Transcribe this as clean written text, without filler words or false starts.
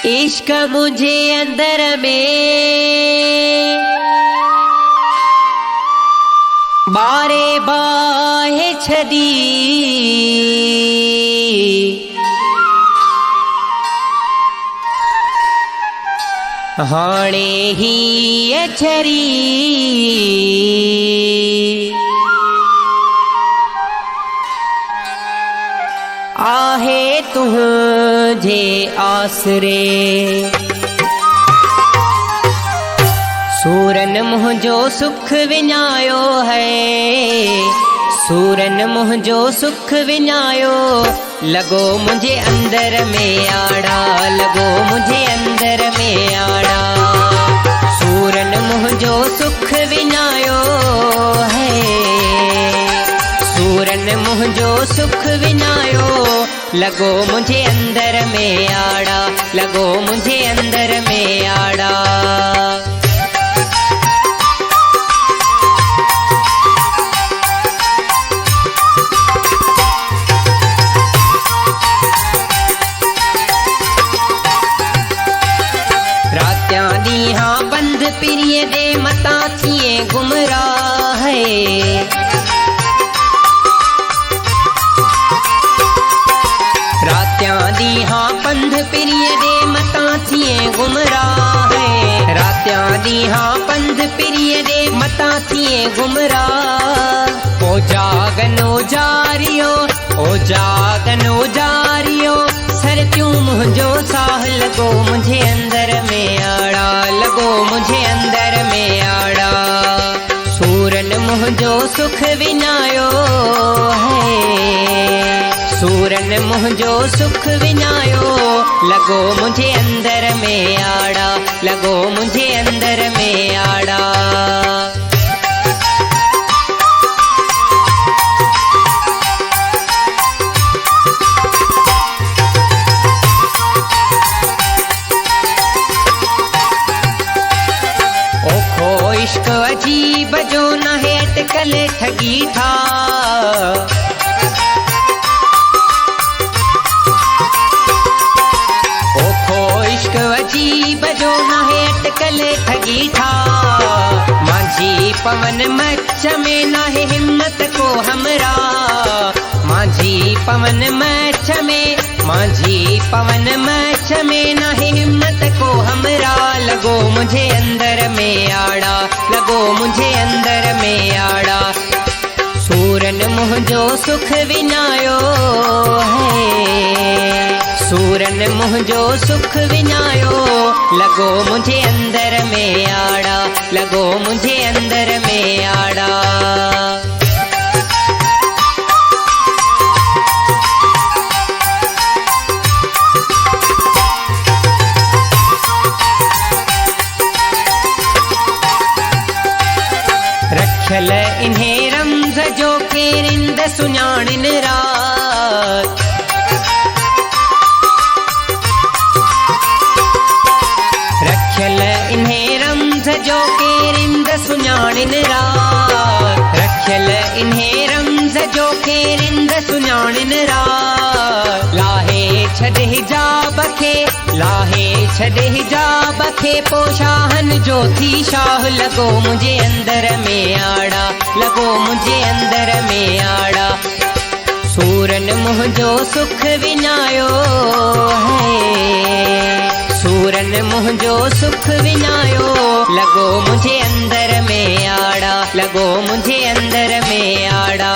इश्क मुझे अंदर में बारे बाहे छदी हाणे ही अछरी आहे तुझे आसरे सूरन मुझो सुख विञायो है सूरन मुझो सुख विञायो लगो मुझे अंदर में आड़ा लगो मुझे अंदर में आड़ा सूरन मुझो सुख विञायो है सूरन मुझो सुख विञायो लगो मुझे अंदर में आड़ा लगो मुझे अंदर में आड़ा बंद पिरिय दे मता थिए गुमराह है रात्यां दी हाँ बंद पिरिय दे मता थिए गुमराह है रात्यां दी हाँ बंद पिरिय दे मता थिए गुमराह ओ जागन ओ जारियो ओ जागन ओ जारियो सर क्यों मुझो साह लगो मुझे अंदर में आड़ा लगो मुझे अंदर में आड़ा सूरन मुझो सुख विञायो है सूरन मुझो सुख विञायो लगो मुझे अंदर में आड़ा लगो मुझे अंदर में आड़ा इश्क अजीब जो न है अटकल ठगी था ओखो इश्क अजीब जो न है अटकल ठगी था माझी पवन मच्छ में न है हिम्मत को हमरा माझी पवन मच्छ में माझी पवन मच्छ में न है हिम्मत को हमरा लगो मुझे अंदर में आड़ा लगो मुझे अंदर में आड़ा सूरन मुझो सुख विञायो है सूरन मुझो सुख विञायो लगो मुझे अंदर में आड़ा लगो मुझे अंदर में आड़ा रखल इन्हें रमज़ जो के रिंद सुञाणिन रात रखल इन्हें रमज़ जो के रिंद सुञाणिन रात रखल इन्हें रमज़ जो के रिंद सुञाणिन रात लाहे छॾ हिजाब खे लाहे छॾ हिजाब खे पोशाहन जो थी शाह लगो मुझे अंदर में आड़ा लगो मुझे अंदर में आड़ा सूरन मुझो सुख विञायो है सूरन मुझो सुख विञायो लगो मुझे अंदर में आड़ा लगो मुझे अंदर में आड़ा